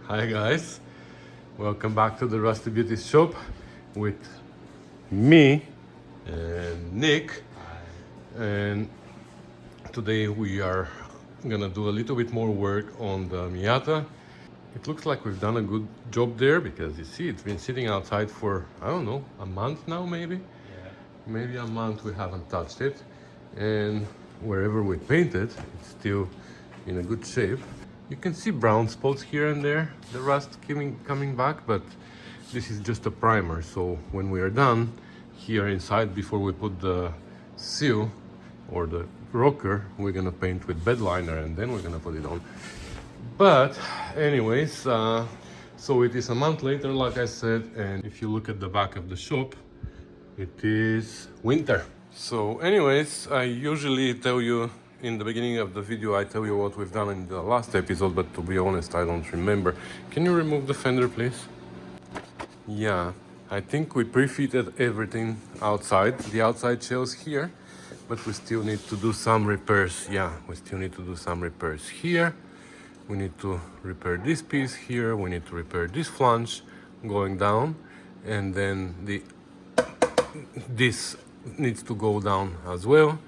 Hi guys, welcome back to the Rusty Beauties shop with me and Nick. And today we are gonna do a little bit more work on the Miata. It looks like we've done a good job there because you see it's been sitting outside for, I don't know, a month now maybe? Yeah. Maybe a month we haven't touched it. And wherever we painted, it's still in a good shape. You can see brown spots here and there, the rust coming back, but this is just a primer. So when we are done here inside, before we put the seal or the rocker, we're gonna paint with bed liner and then we're gonna put it on. But anyways, so it is a month later, like I said, and if you look at the back of the shop, it is winter. So anyways, I usually tell you in the beginning of the video, I tell you what we've done in the last episode, but to be honest, I don't remember. Can you remove the fender, please? Yeah, I think we pre-fitted everything outside, the outside shells here, but we still need to do some repairs. Yeah, we still need to do some repairs here. We need to repair this piece here. We need to repair this flange going down, and then this needs to go down as well.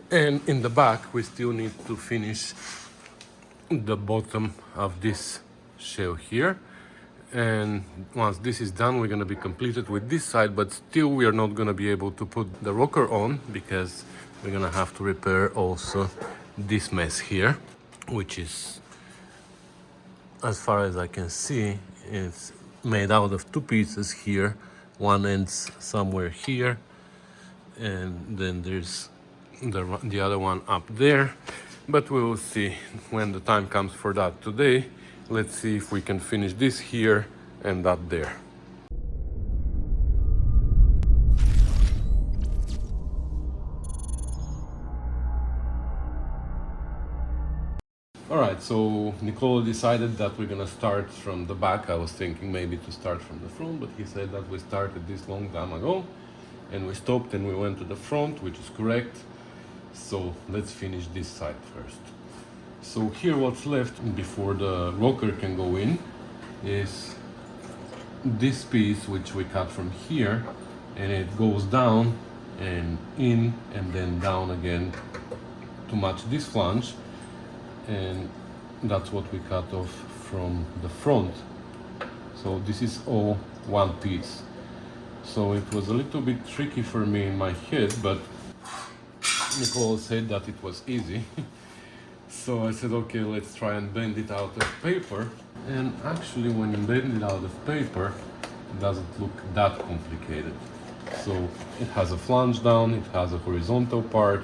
And in the back, we still need to finish the bottom of this shell here. And once this is done, we're going to be completed with this side, but still we are not going to be able to put the rocker on because we're going to have to repair also this mess here, which is, as far as I can see, it's made out of two pieces here. One ends somewhere here, and then there's the other one up there, but we will see when the time comes for that. Today, let's see if we can finish this here and that there. All right, so Nicole decided that we're gonna start from the back. I was thinking maybe to start from the front, but he said that we started this long time ago and we stopped and we went to the front, which is correct. So let's finish this side first. So here what's left before the rocker can go in is this piece, which we cut from here, and it goes down and in and then down again to match this flange, and that's what we cut off from the front. So this is all one piece. So it was a little bit tricky for me in my head, but Nicole said that it was easy. So I said, okay, let's try and bend it out of paper. And actually, when you bend it out of paper, it doesn't look that complicated. So it has a flange down, it has a horizontal part,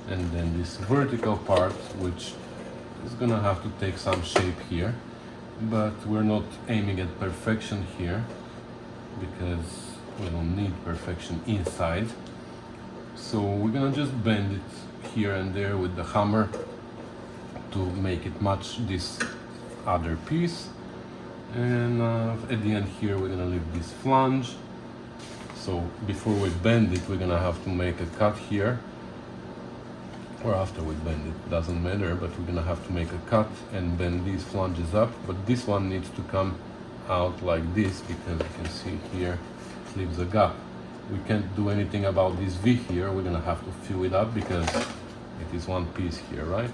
and then this vertical part, which is gonna have to take some shape here. But we're not aiming at perfection here, because we don't need perfection inside. So we're gonna just bend it here and there with the hammer to make it match this other piece. And at the end here, we're gonna leave this flange. So before we bend it, we're gonna have to make a cut here, or after we bend it, doesn't matter, but we're gonna have to make a cut and bend these flanges up. But this one needs to come out like this, because you can see here it leaves a gap. We can't do anything about this V here. We're gonna have to fill it up because it is one piece here, right?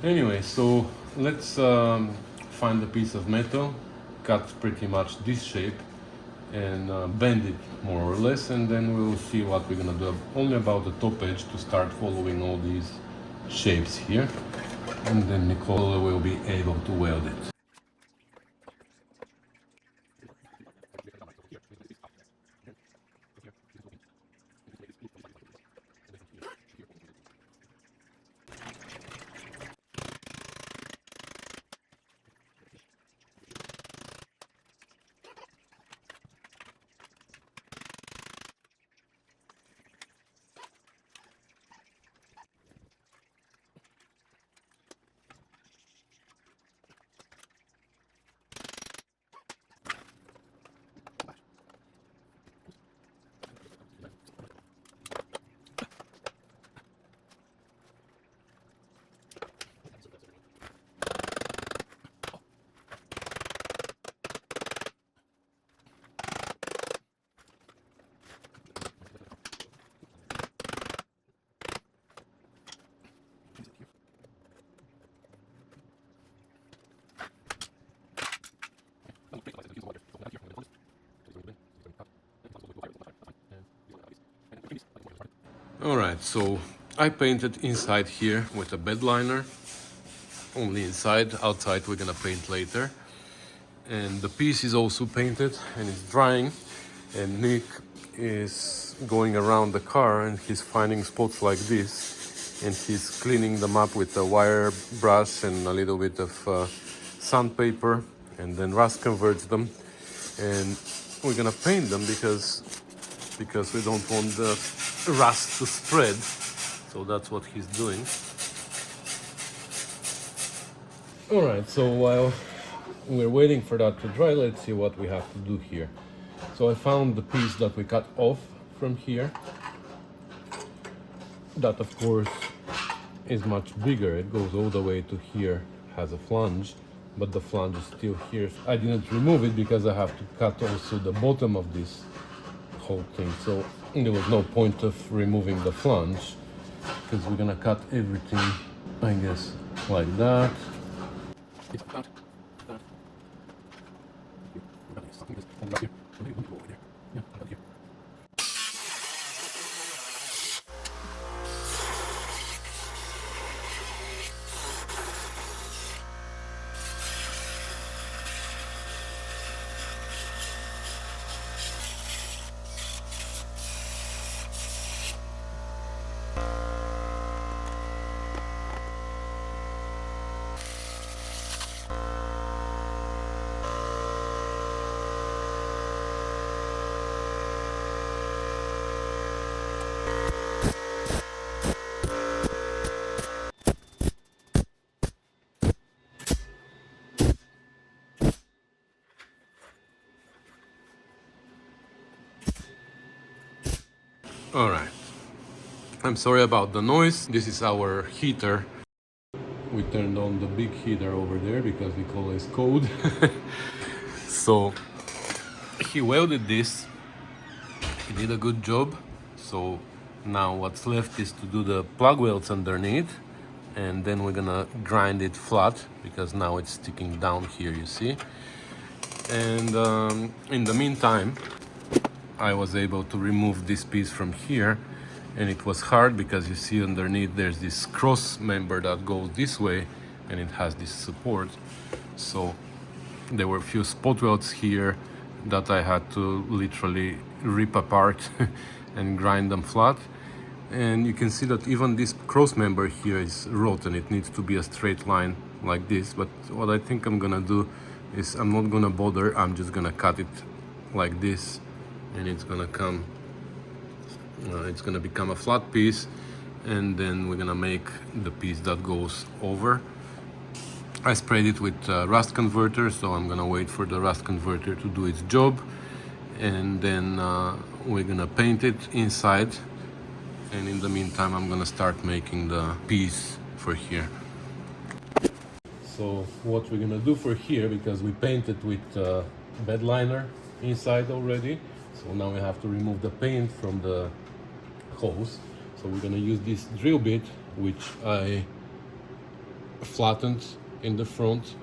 Anyway, so let's find a piece of metal, cut pretty much this shape, and bend it more or less, and then we'll see what we're gonna do only about the top edge to start following all these shapes here, and then Nicole will be able to weld it. Alright, so I painted inside here with a bed liner, only inside. Outside we're gonna paint later. And the piece is also painted and it's drying. And Nick is going around the car and he's finding spots like this. And he's cleaning them up with a wire brush and a little bit of sandpaper. And then rust converts them. And we're gonna paint them because we don't want the rust to spread. So that's what he's doing. Alright, so while we're waiting for that to dry, let's see what we have to do here. So I found the piece that we cut off from here. That of course is much bigger. It goes all the way to here, has a flange, but the flange is still here. I didn't remove it because I have to cut also the bottom of this whole thing. So there was no point of removing the flange because we're gonna cut everything, I guess, like that. All right, I'm sorry about the noise. This is our heater. We turned on the big heater over there because we call it code. So he welded this. He did a good job. So now what's left is to do the plug welds underneath, and then we're gonna grind it flat because now it's sticking down here, you see. And in the meantime, I was able to remove this piece from here, and it was hard because you see underneath there's this cross member that goes this way and it has this support. So there were a few spot welds here that I had to literally rip apart and grind them flat. And you can see that even this cross member here is rotten. It needs to be a straight line like this. But what I think I'm gonna do is I'm not gonna bother. I'm just gonna cut it like this, and it's gonna come. It's gonna become a flat piece, and then we're gonna make the piece that goes over. I sprayed it with rust converter, so I'm gonna wait for the rust converter to do its job, and then we're gonna paint it inside. And in the meantime, I'm gonna start making the piece for here. So what we're gonna do for here, because we painted with bed liner inside already, so now we have to remove the paint from the hose. So we're gonna use this drill bit, which I flattened in the front,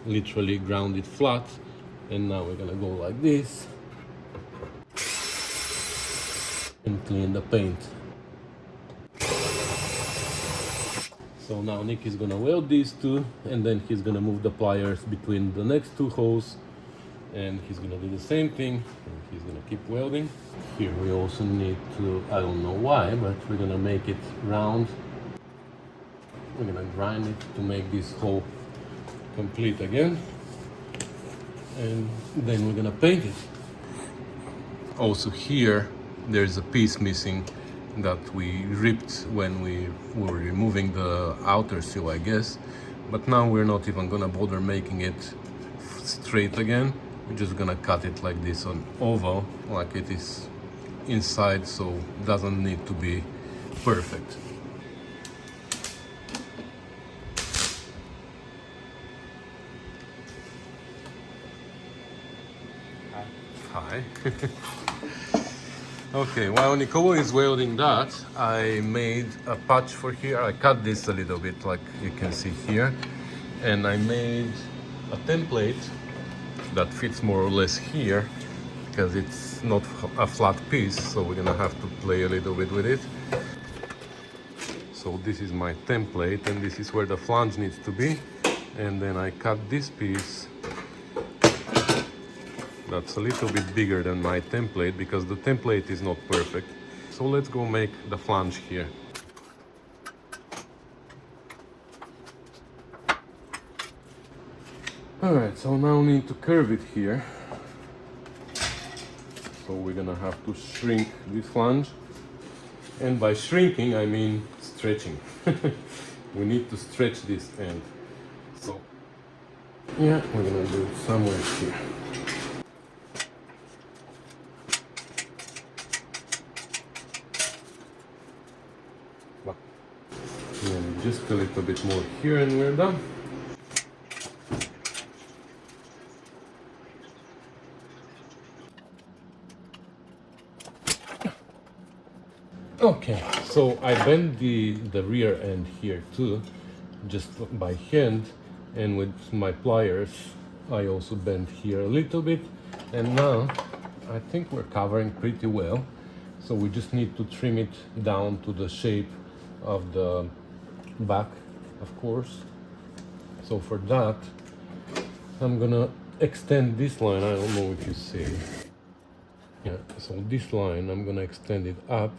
literally ground it flat, and now we're gonna go like this and clean the paint. So now Nick is gonna weld these two, and then he's gonna move the pliers between the next two holes, and he's gonna do the same thing, and he's gonna keep welding. Here we also need to, I don't know why, but we're gonna make it round. We're gonna grind it to make this hole complete again, and then we're gonna paint it. Also here there's a piece missing that we ripped when we were removing the outer seal, I guess. But now we're not even gonna bother making it straight again. We're just gonna cut it like this on oval, like it is inside, so it doesn't need to be perfect. Hi. Okay, while Nicole is welding that, I made a patch for here. I cut this a little bit, like you can see here, and I made a template that fits more or less here. because it's not a flat piece, so we're gonna have to play a little bit with it. So this is my template, and this is where the flange needs to be. And then I cut this piece that's a little bit bigger than my template, because the template is not perfect. So let's go make the flange here. Alright, so now we need to curve it here. So we're gonna have to shrink this flange. And by shrinking, I mean stretching. We need to stretch this end. So, yeah, we're gonna do it somewhere here. And just a little bit more here and we're done. Okay, so I bend the rear end here too, just by hand, and with my pliers I also bend here a little bit, and now I think we're covering pretty well. So we just need to trim it down to the shape of the back, of course. So for that, I'm gonna extend this line. I don't know if you see. Yeah, so this line, I'm gonna extend it up.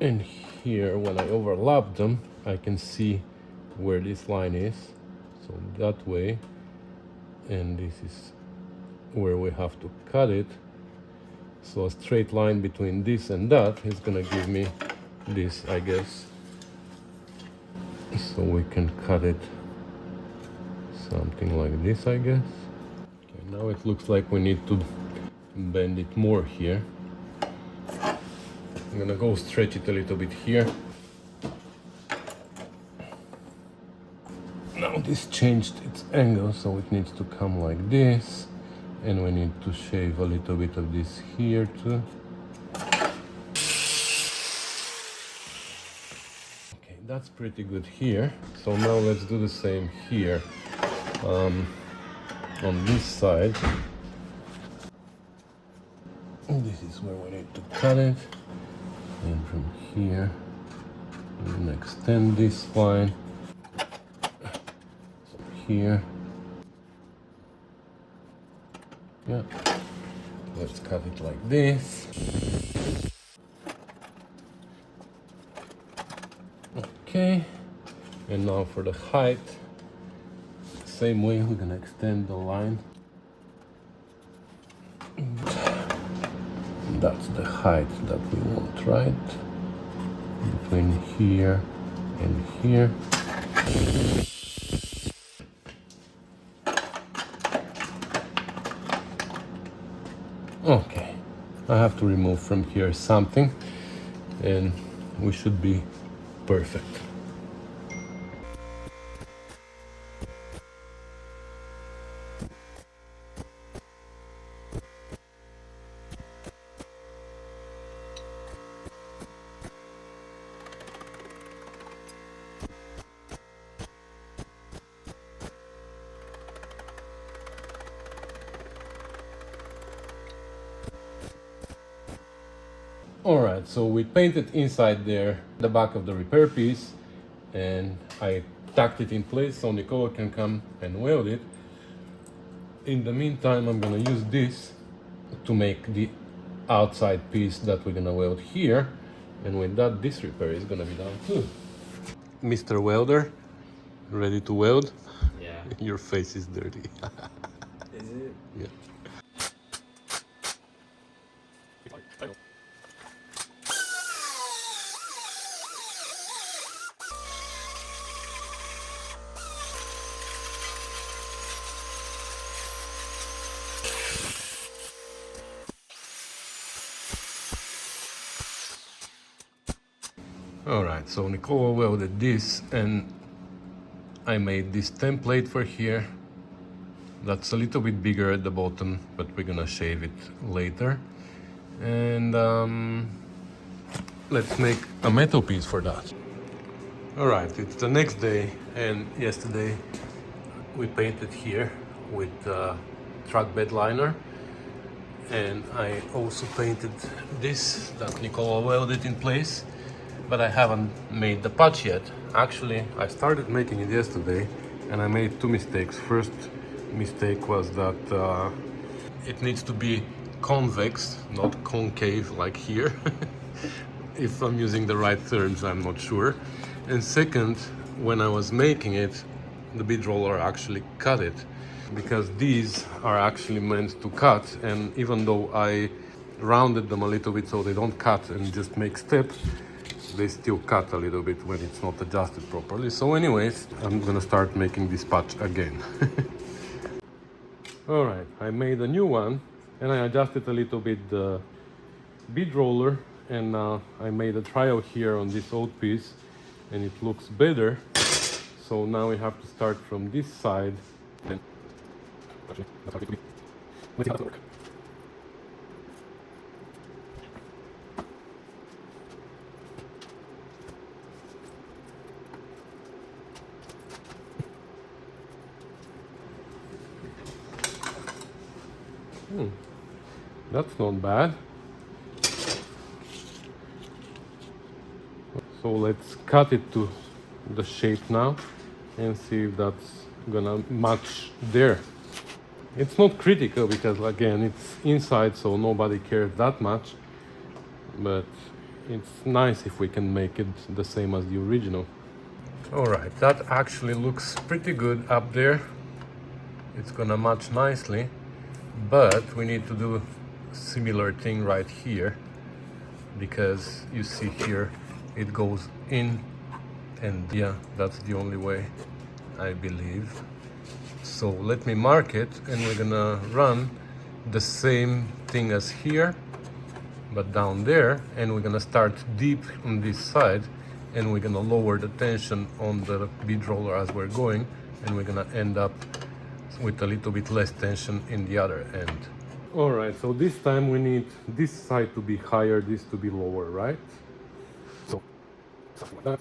And here, when I overlap them, I can see where this line is. So that way, and this is where we have to cut it. So a straight line between this and that is gonna give me this, I guess. So we can cut it something like this, I guess. Okay, now it looks like we need to bend it more here. I'm gonna go stretch it a little bit here. Now this changed its angle, so it needs to come like this. And we need to shave a little bit of this here too. Okay, that's pretty good here. So now let's do the same here. On this side. This is where we need to cut it. And from here, we're gonna extend this line. So here. Yeah. Let's cut it like this. Okay. And now for the height, same way, we're gonna extend the line. That's the height that we want, right? Between here and here. Okay, I have to remove from here something, and we should be perfect. Alright, so we painted inside there the back of the repair piece, and I tacked it in place so Nicola can come and weld it. In the meantime, I'm gonna use this to make the outside piece that we're gonna weld here, and with that, this repair is gonna be done too. Mr. Welder, ready to weld? Yeah. Your face is dirty. Is it? Yeah. Alright, so Nicola welded this, and I made this template for here. That's a little bit bigger at the bottom, but we're gonna shave it later. And let's make a metal piece for that. Alright, it's the next day, and yesterday we painted here with truck bed liner. And I also painted this that Nicola welded in place, but I haven't made the patch yet. Actually, I started making it yesterday and I made two mistakes. First mistake was that it needs to be convex, not concave like here. If I'm using the right terms, I'm not sure. And second, when I was making it, the bead roller actually cut it, because these are actually meant to cut, and even though I rounded them a little bit so they don't cut and just make steps, they still cut a little bit when it's not adjusted properly. So anyways, I'm gonna start making this patch again. All right, I made a new one and I adjusted a little bit the bead roller, and I made a trial here on this old piece and it looks better. So now we have to start from this side. And actually, that's how it will be. Let's see how it works. That's not bad. So let's cut it to the shape now and see if that's gonna match there. It's not critical because again it's inside, so nobody cares that much, but it's nice if we can make it the same as the original. All right, that actually looks pretty good up there. It's gonna match nicely, but we need to do similar thing right here, because you see here it goes in, and yeah, that's the only way, I believe. So let me mark it, and we're gonna run the same thing as here, but down there, and we're gonna start deep on this side, and we're gonna lower the tension on the bead roller as we're going, and we're gonna end up with a little bit less tension in the other end. All right, so this time we need this side to be higher, this to be lower, right? So something like that.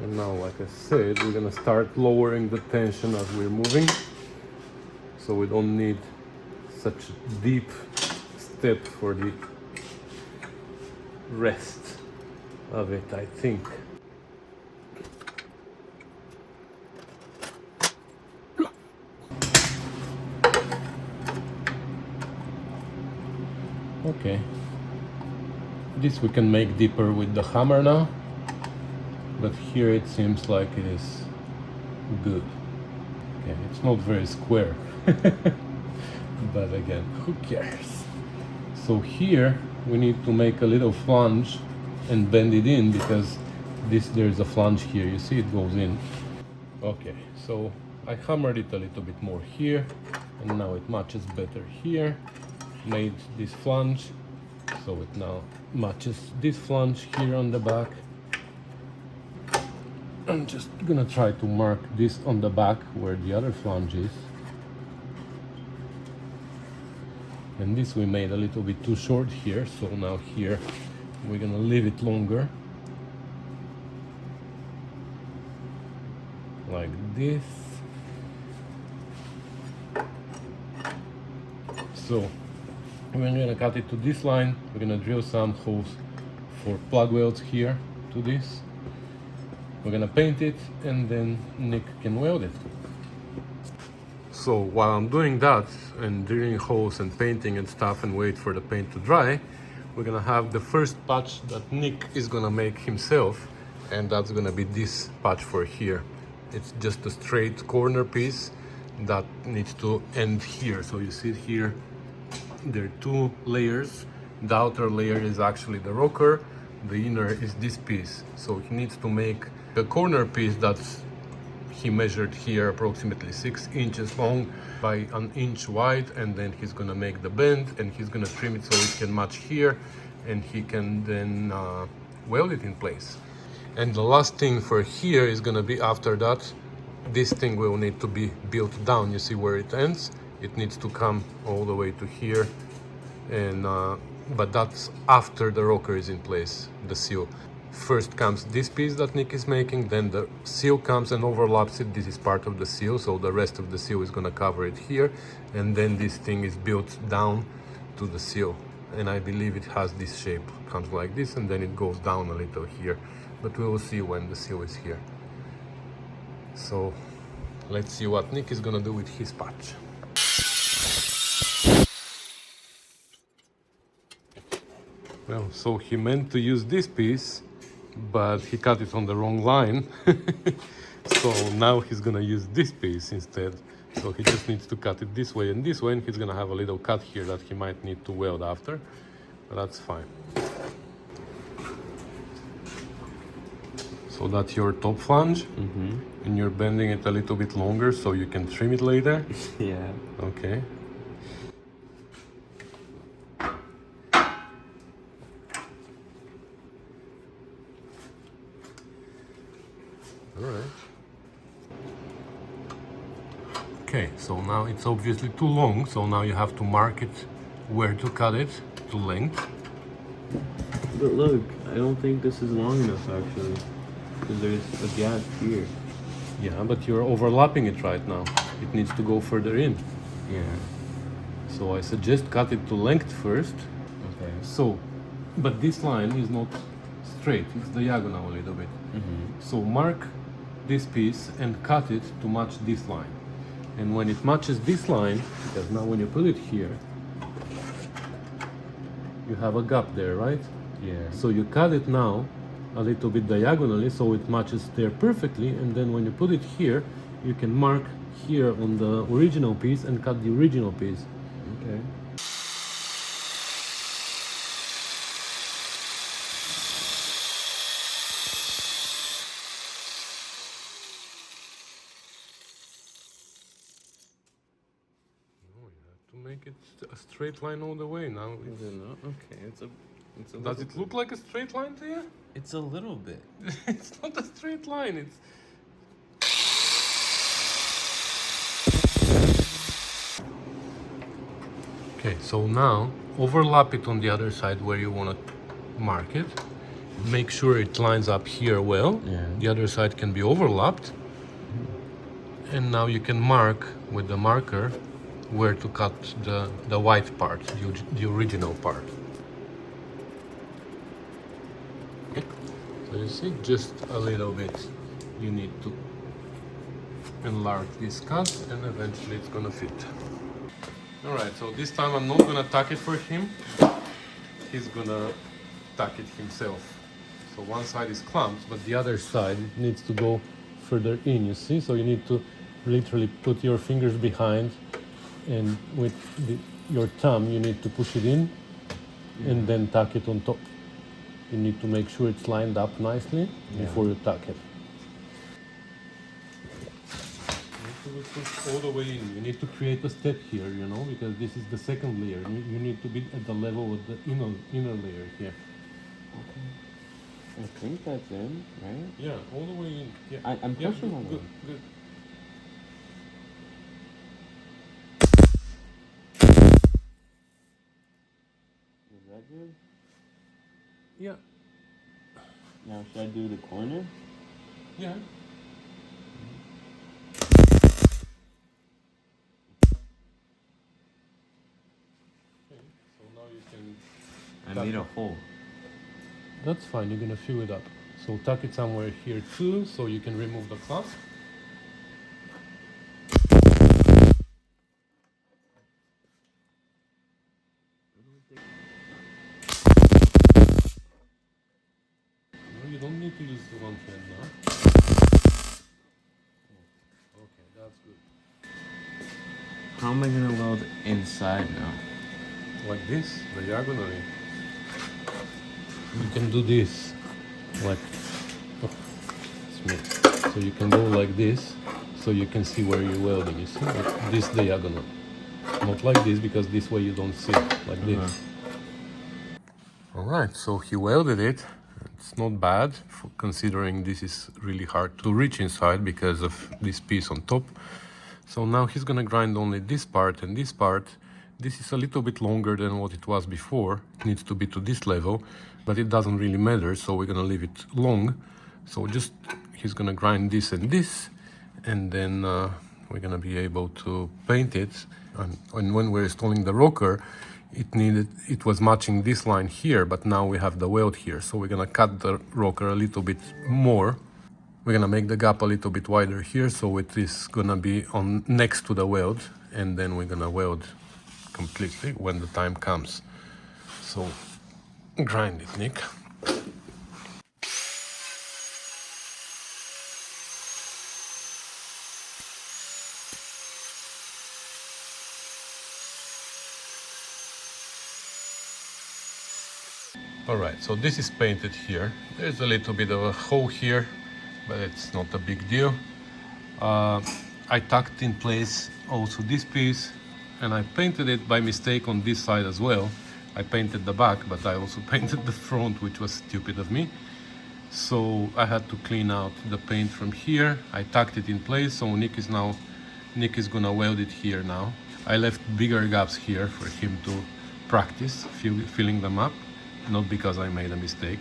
And now, like I said, we're gonna start lowering the tension as we're moving, so we don't need such a deep step for the rest of it, I think. Okay, this we can make deeper with the hammer now, but here it seems like it is good. Okay, it's not very square, but again, who cares? So here we need to make a little flange and bend it in, because there's a flange here, you see it goes in. Okay, so I hammered it a little bit more here, and now it matches better here. Made this flange, so it now matches this flange here on the back. I'm just gonna try to mark this on the back where the other flange is. And this we made a little bit too short here, so now here we're gonna leave it longer, like this. So we're gonna cut it to this line. We're gonna drill some holes for plug welds here to this. We're gonna paint it, and then Nick can weld it. So while I'm doing that and drilling holes and painting and stuff and wait for the paint to dry, we're gonna have the first patch that Nick is gonna make himself, and that's gonna be this patch for here. It's just a straight corner piece that needs to end here. So you see it here, there are two layers. The outer layer is actually the rocker, the inner is this piece. So he needs to make the corner piece that's he measured here approximately 6 inches long by 1 inch wide, and then he's gonna make the bend and he's gonna trim it so it can match here, and he can then weld it in place. And the last thing for here is gonna be after that. This thing will need to be built down. You see where it ends? It needs to come all the way to here, and but that's after the rocker is in place, the seal. First comes this piece that Nick is making, then the seal comes and overlaps it. This is part of the seal, so the rest of the seal is gonna cover it here, and then this thing is built down to the seal. And I believe it has this shape, comes like this, and then it goes down a little here. But we will see when the seal is here. So let's see what Nick is gonna do with his patch. Well, so he meant to use this piece, but he cut it on the wrong line. So now he's gonna use this piece instead. So he just needs to cut it this way, and he's gonna have a little cut here that he might need to weld after, but that's fine. So that's your top flange, and you're bending it a little bit longer so you can trim it later. Yeah. Okay. All right. Okay, so now it's obviously too long, so now you have to mark it where to cut it to length. But look, I don't think this is long enough actually, because there's a gap here. Yeah, but you're overlapping it right now. It needs to go further in. Yeah. So I suggest cut it to length first. Okay. So, but this line is not straight, it's diagonal a little bit. So mark this piece and cut it to match this line. And when it matches this line, because now when you put it here, you have a gap there, right? Yeah. So you cut it now a little bit diagonally so it matches there perfectly, and then when you put it here, you can mark here on the original piece and cut the original piece. Okay. To make it a straight line all the way now. Is it not? Okay, it's a Does it look like a straight line to you? It's a little bit. It's not a straight line, it's... Okay, so now overlap it on the other side where you want to mark it. Make sure it lines up here well. Yeah. The other side can be overlapped. And now you can mark with the marker where to cut the white part, the original part. Okay. So you see, just a little bit. You need to enlarge this cut and eventually it's gonna fit. Alright, so this time I'm not gonna tack it for him. He's gonna tack it himself. So one side is clamped, but the other side needs to go further in, you see? So you need to literally put your fingers behind, and with your thumb you need to push it in and then tack it on top. You need to make sure it's lined up nicely before you tack it. You need to push all the way in. You need to create a step here, you know, because this is the second layer. You need to be at the level of the inner layer here. Okay. I think that's in, right? Yeah, all the way in. Yeah. I'm pushing on it. Good. Is that good? Yeah. Now should I do the corner? Yeah. Okay, so now you can... I made a hole. That's fine, you're gonna fill it up. So tuck it somewhere here too, so you can remove the clasp. No, you don't need to use the one hand now. Okay, that's good. How am I gonna weld inside now? Like this, diagonally. You can do this, like, so you can go like this, so you can see where you're welding, you see, like this diagonal. Not like this, because this way you don't see, like this. Alright, so he welded it. It's not bad, considering this is really hard to reach inside because of this piece on top. So now he's gonna grind only this part and this part. This is a little bit longer than what it was before. It needs to be to this level, but it doesn't really matter, so we're gonna leave it long. So just, he's gonna grind this and this, and then we're gonna be able to paint it. And when we're installing the rocker, it was matching this line here, but now we have the weld here. So we're gonna cut the rocker a little bit more. We're gonna make the gap a little bit wider here, so it is gonna be on next to the weld, and then we're gonna weld completely when the time comes. So grind it, Nick. All right, so this is painted here. There's a little bit of a hole here, but it's not a big deal. I tucked in place also this piece, and I painted it by mistake on this side as well. I painted the back, but I also painted the front, which was stupid of me. So I had to clean out the paint from here. I tucked it in place, so Nick is gonna weld it here now. I left bigger gaps here for him to practice filling them up, not because I made a mistake.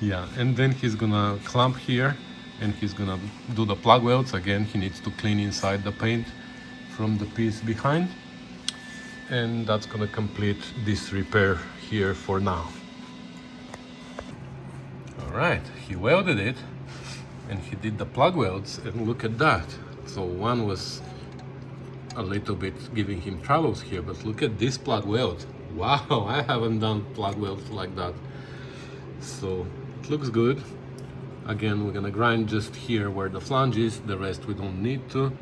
Yeah, and then he's gonna clamp here, and he's gonna do the plug welds. Again, he needs to clean inside the paint from the piece behind, and that's gonna complete this repair here for now. All right, he welded it, and he did the plug welds, and look at that. So one was a little bit giving him troubles here, but look at this plug weld. Wow, I haven't done plug welds like that. So it looks good. Again, we're gonna grind just here where the flange is, the rest we don't need to.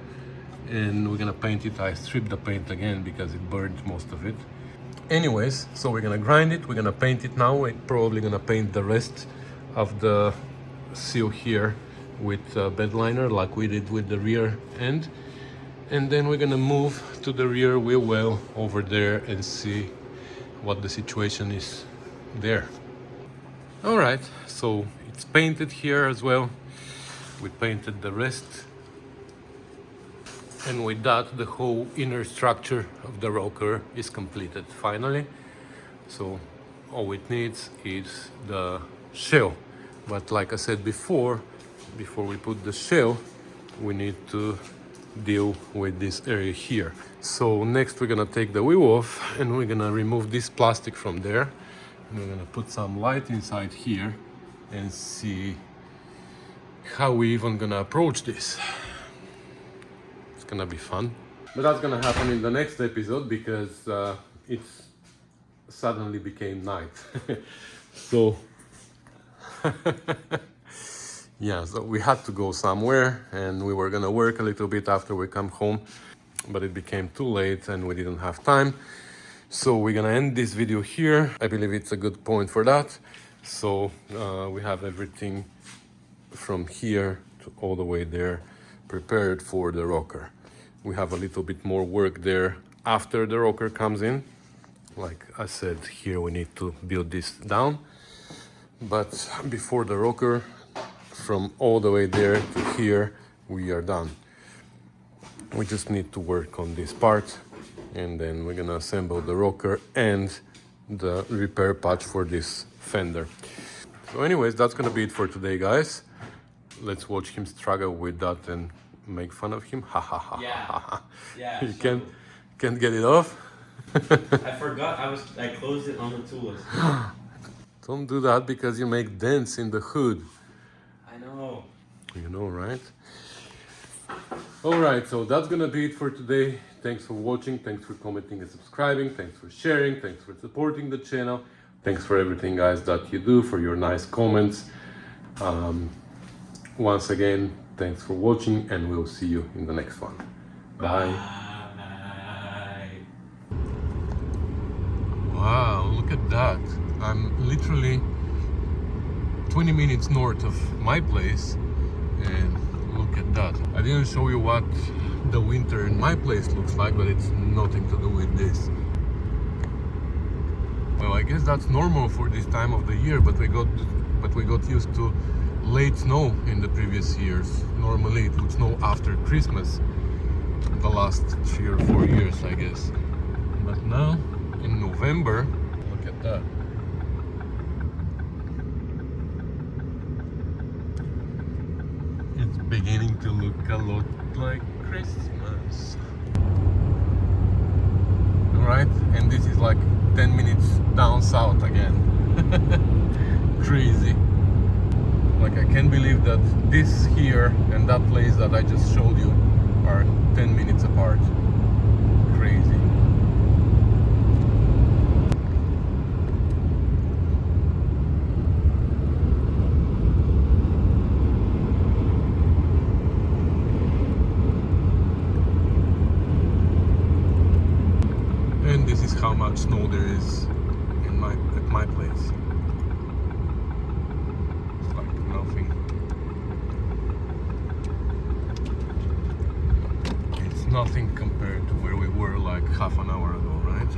And we're gonna paint it. I stripped the paint again because it burned most of it. Anyways, so we're gonna grind it, we're gonna paint it now. We're probably gonna paint the rest of the seal here with bed liner like we did with the rear end. And then we're gonna move to the rear wheel well over there and see what the situation is there. All right, so it's painted here as well. We painted the rest. And with that, the whole inner structure of the rocker is completed finally. So all it needs is the shell. But like I said before we put the shell, we need to deal with this area here. So next we're gonna take the wheel off, and we're gonna remove this plastic from there. And we're gonna put some light inside here and see how we even gonna approach this. It's gonna be fun. But that's gonna happen in the next episode because it's suddenly became night. So yeah, so we had to go somewhere, and we were gonna work a little bit after we come home, but it became too late and we didn't have time. So we're gonna end this video here. I believe it's a good point for that. So we have everything from here to all the way there prepared for the rocker. We have a little bit more work there after the rocker comes in. Like I said, here we need to build this down. But before the rocker, from all the way there to here, we are done. We just need to work on this part, and then we're gonna assemble the rocker and the repair patch for this fender. So anyways, that's gonna be it for today, guys. Let's watch him struggle with that and make fun of him. Ha ha ha. Yeah. Yeah. You can't get it off. I forgot. I closed it on the tool list. Don't do that because you make dents in the hood. I know. You know, right? All right, so that's gonna be it for today. Thanks for watching, thanks for commenting and subscribing, thanks for sharing, thanks for supporting the channel, thanks for everything, guys, that you do, for your nice comments. Once again, thanks for watching, and we'll see you in the next one. Bye. Wow, look at that. I'm literally 20 minutes north of my place, and look at that. I didn't show you what the winter in my place looks like, but it's nothing to do with this. Well, I guess that's normal for this time of the year, but we got used to late snow in the previous years. Normally it would snow after Christmas the last 3 or 4 years, I guess. But now in November, look at that. It's beginning to look a lot like Christmas. Alright, and this is like 10 minutes down south again. Crazy. Like I can't believe that this here and that place that I just showed you are 10 minutes apart. Crazy. And this is how much snow there is in at my place. It's like nothing. It's nothing compared to where we were like half an hour ago, right?